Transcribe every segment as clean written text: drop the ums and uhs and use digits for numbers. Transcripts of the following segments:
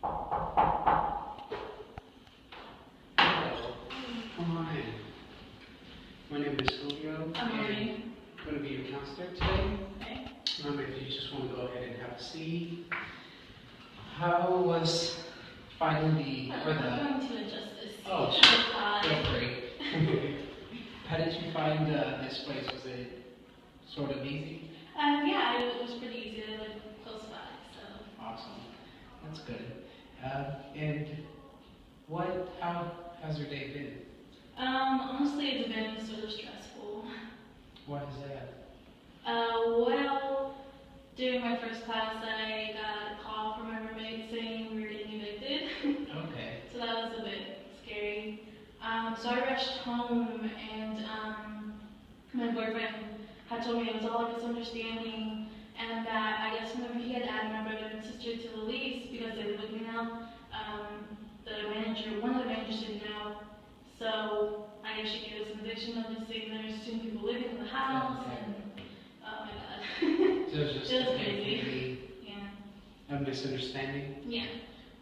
Hello. Come on in. My name is Julio. I'm Marie. I'm going to be your counselor today. Okay. If you just want to go ahead and have a seat. How was finding I'm going to adjust this. Oh, sure. feel free. How did you find this place? Was it sort of easy? Yeah, it was pretty easy. I live close by, so. Awesome. That's good. And how has your day been? Honestly, it's been sort of stressful. What is that? Well, during my first class, I got a call from my roommate saying we were getting evicted. Okay. So that was a bit scary. So I rushed home, and my boyfriend had told me it was all a misunderstanding, and that I guess whenever he had added my brother and sister to the lease because they live with me now, one of the managers didn't know. So I guess she gave us an eviction notice saying there's 2 people living in the house, Okay. and oh my god. So it was just It was maybe crazy. Yeah. a misunderstanding. Yeah.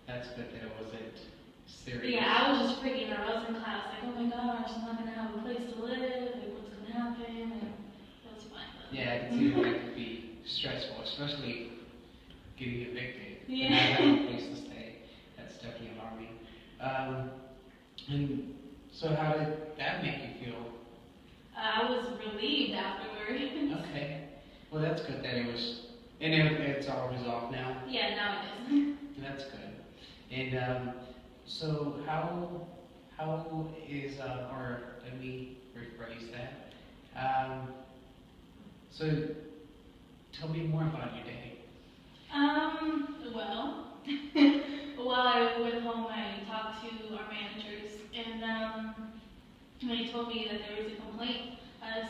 That's good that it wasn't serious. Yeah, I was just freaking out. I was in class, like, oh my gosh, I'm not gonna have a place to live, like, what's gonna happen, and it was fine. Yeah, it seems like it could be stressful, especially getting evicted. Yeah. And not having a place to stay. That's definitely alarming. And so how did that make you feel? I was relieved afterwards. Okay. Well, that's good that it was, and it's all resolved now. Yeah, now it is. That's good. And so how is or let me rephrase that. So tell me more about your day. Well, while I went home, I talked to our managers, and they told me that there was a complaint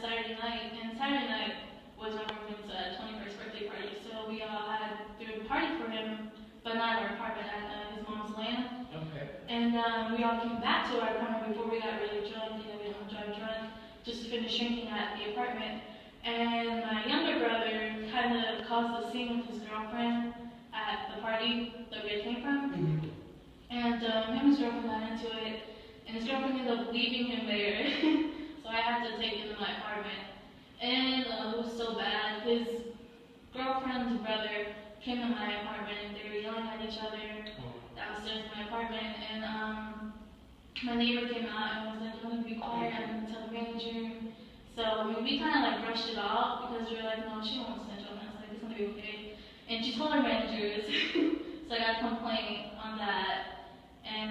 Saturday night, and Saturday night was my boyfriend's 21st birthday party, so we all had threw a party for him, but not at our apartment, at his mom's land. Okay. And we all came back to our apartment before we got really drunk, we don't drive drunk, just to finish drinking at the apartment. And my younger brother kind of caused a scene with his girlfriend at the party that we came from. Mm-hmm. And him and his girlfriend got into it, and his girlfriend ended up leaving him there. So I had to take him to my apartment. And it was so bad. His girlfriend's brother came to my apartment, and they were yelling at each other downstairs in my apartment. And my neighbor came out and was like, "You want to be quiet? I'm going to tell the manager." So we kind of like brushed it off because we were like, "No, she won't snitch on us. Like, it's going to be okay." And she told her managers. So I got a complaint on that. And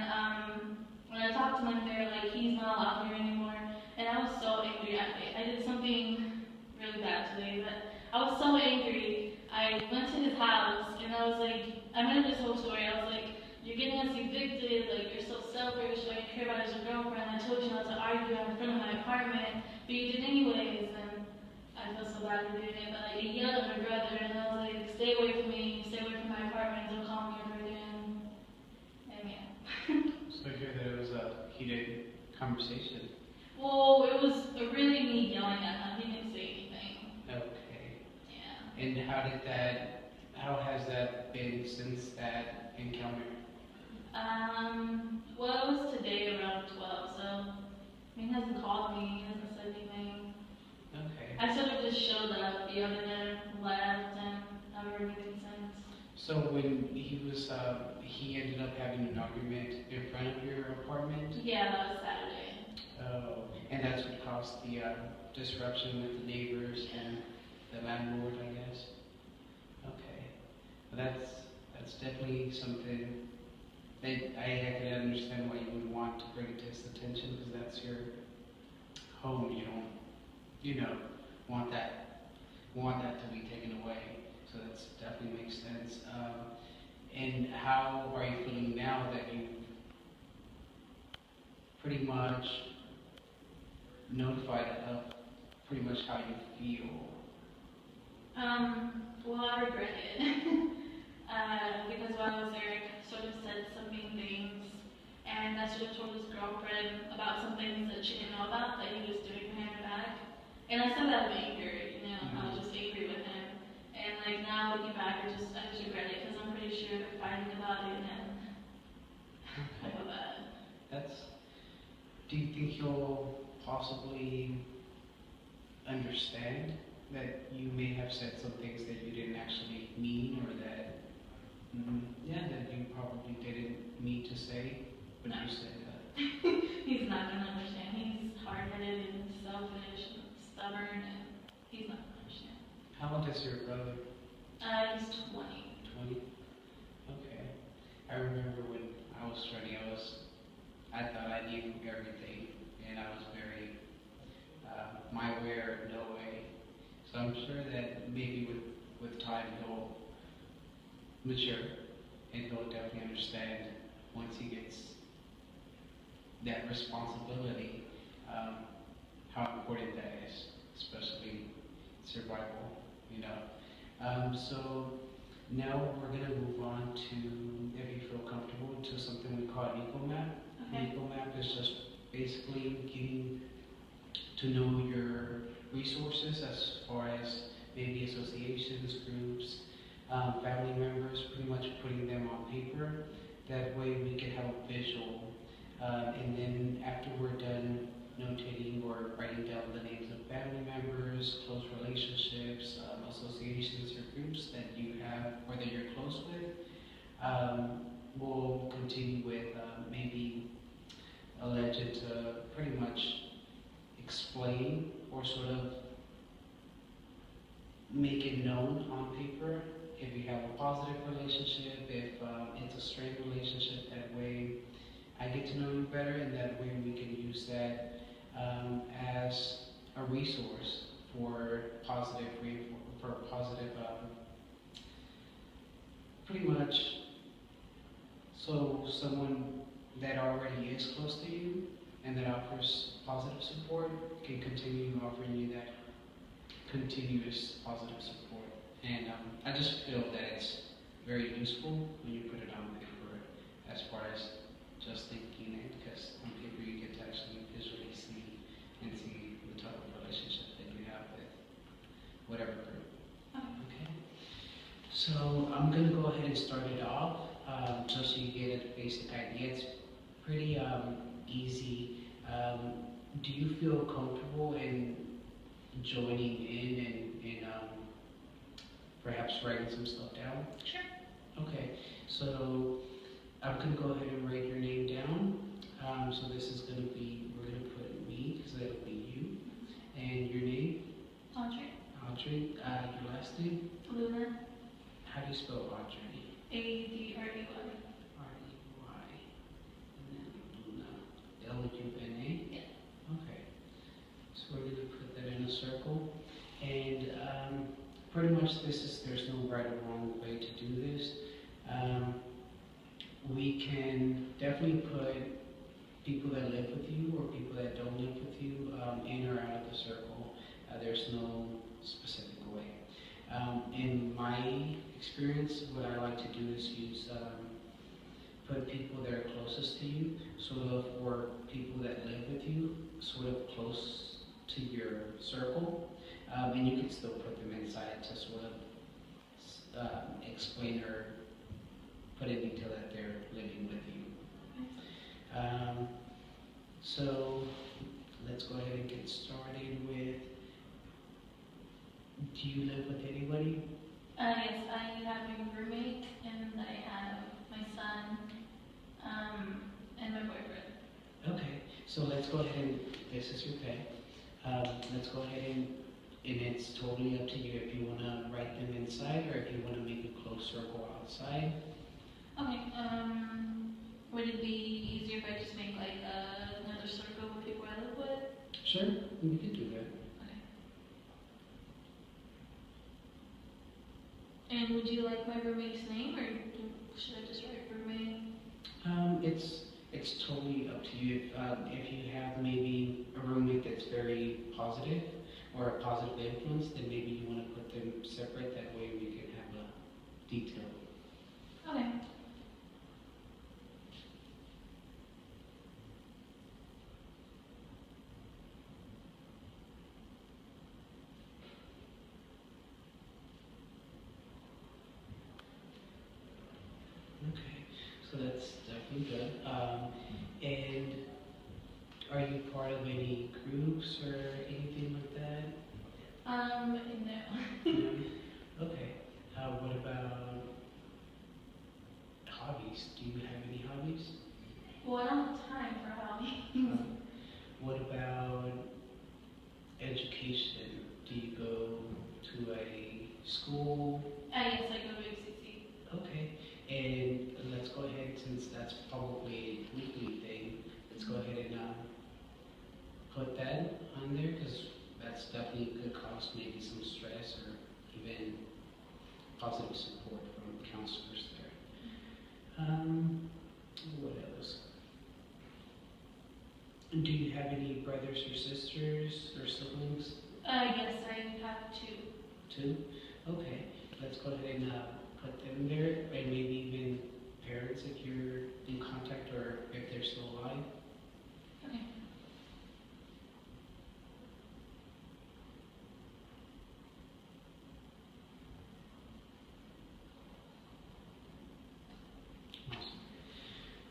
when I talked to them, they were like, "He's not allowed here anymore." And I was so angry. I did something really bad today, but I was so angry. I went to his house and I was like, I made this whole story. I was like, "You're getting us evicted, like you're so selfish, like you care about his girlfriend. I told you not to argue in front of my apartment, but you did anyways." And I felt so bad for doing it, but like he yelled at my brother and I was like, "Stay away from me, stay away from my apartment, don't call me ever again." And yeah. So I hear that it was a heated conversation. Well, it was really me yelling at him. He didn't say anything. Okay. Yeah. And how has that been since that encounter? Well, it was today around 12, so he hasn't called me, he hasn't said anything. Okay. I sort of just showed up the other day, left, and haven't heard anything since. So when he ended up having an argument in front of your apartment? Yeah, that was Saturday. Oh, and that's what caused the disruption with the neighbors and the landlord, I guess? Okay. Well, that's definitely something that I can understand why you would want to bring it to his attention, because that's your home. You don't, want that to be taken away. So that definitely makes sense. And how are you feeling now that you pretty much notified of pretty much how you feel? Well, I regret it. Because while I was there, I sort of said some mean things, and I sort of told his girlfriend about some things that she didn't know about that he was doing behind her back. And I said that of anger, I was just angry with him. And like now looking back, I just regret it because I'm pretty sure they're fighting about it, and do you think he'll possibly understand that you may have said some things that you didn't actually mean, or that, yeah, that you probably didn't mean to say, but you said that? He's not gonna understand. He's hard-headed and selfish and stubborn, and he's not gonna understand. How old is your brother? He's 20. 20? Okay. I remember when I was 20, I thought I knew everything, and I was very, my way or no way. So I'm sure that maybe with time he'll mature, and he'll definitely understand once he gets that responsibility, how important that is, especially survival, you know. So now we're going to move on to, if you feel comfortable, to something we call EcoMap. Okay. EcoMap is just basically getting to know your resources as far as maybe associations, groups, family members, pretty much putting them on paper. That way we can have a visual. And then after we're done notating or writing down the names of family members, close relationships, associations or groups that you have or that you're close with, we'll continue with maybe a legend to pretty much explain or sort of make it known on paper if you have a positive relationship, if it's a strained relationship. That way I get to know you better, and that way we can use that as a resource for positive, pretty much, so someone that already is close to you and that offers positive support can continue offering you that continuous positive support. And I just feel that it's very useful when you put it on paper, as far as just thinking it, because on paper you get to actually visually see and see the type of relationship that you have with whatever group. Okay. So I'm gonna go ahead and start it off, just so you get a basic idea. It's pretty easy. Do you feel comfortable in joining in and perhaps writing some stuff down? Sure. Okay, so I'm going to go ahead and write your name down. So this is going to be, we're going to put me, because that'll be you. And your name? Audrey. Audrey. Your last name? Luna. How do you spell Audrey? A-D-R-E-Y. R-E-Y. And then Luna. L-U-N-A? Yeah. Okay. So we're going to put that in a circle. And pretty much there's no right or wrong way to do this. We can definitely put people that live with you or people that don't live with you in or out of the circle. There's no specific way. In my experience, what I like to do is use put people that are closest to you, sort of, or people that live with you, sort of close to your circle, and you can still put them inside to sort of explain or put in detail that they're living with you. So let's go ahead and get started with, do you live with anybody? Yes, I have a roommate, and I have my son, and my boyfriend. Okay, so let's go ahead and, this is your pet. Let's go ahead and it's totally up to you if you want to write them inside or if you want to make a closed circle outside. Okay, would it be easier if I just make like another circle with people I live with? Sure, we can do that. Okay. And would you like my roommate's name, or should I just write roommate? It's totally up to you. If you have maybe a roommate that's very positive or a positive influence, then maybe you want to put them separate. That way we can have a detail. Okay. Okay, so that's definitely good. And Are you part of any groups or anything like that? No. No? Okay. What about hobbies? Do you have any hobbies? Well, I don't have time for hobbies. What about education? Do you go to a school? Yes, I go to XCC. Okay. And let's go ahead, since that's probably a weekly thing, let's go ahead and put that on there, because that's definitely could cause maybe some stress or even positive support from counselors there. What else? Do you have any brothers or sisters or siblings? Yes, I have two. Two? Okay, let's go ahead and put them there, and maybe even parents if you're in contact or if they're still alive. Okay. Awesome.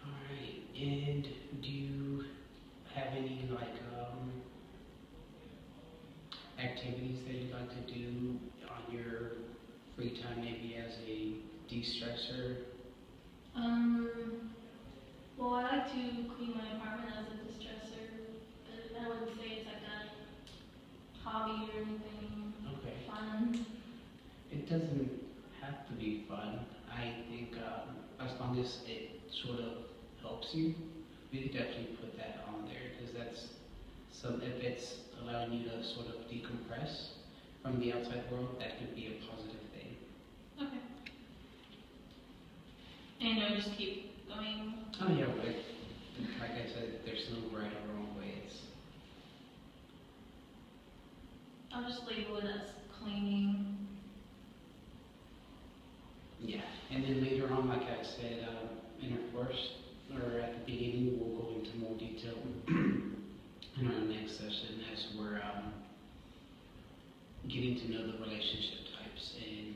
All right, and do you have any activities that you'd like to do on your free time, maybe as a de-stressor? Well, I like to clean my apartment as a distressor, but I wouldn't say it's like a hobby or anything Okay. fun. It doesn't have to be fun. I think as long as it sort of helps you, we could definitely put that on there, because that's if it's allowing you to sort of decompress from the outside world, that could be a positive thing. Okay. And I'll just keep going. Oh yeah, but like I said, there's no right or wrong way. It's I'll just label it as cleaning. yeah, and then later on, like I said, in our first or at the beginning, we'll go into more detail in our next session as we're getting to know the relationship types and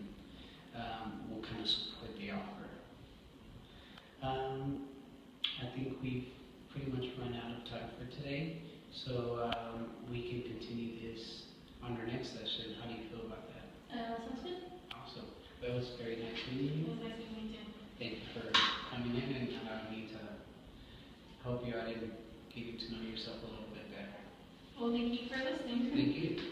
what kind of support they offer. I think we've pretty much run out of time for today, so we can continue this on our next session. How do you feel about that? Sounds good. Awesome. Well, it was very nice meeting It you. was nice meeting you too. Thank you for coming in and allowing me to help you out and get you to know yourself a little bit better. Well, thank you for listening. Thank you.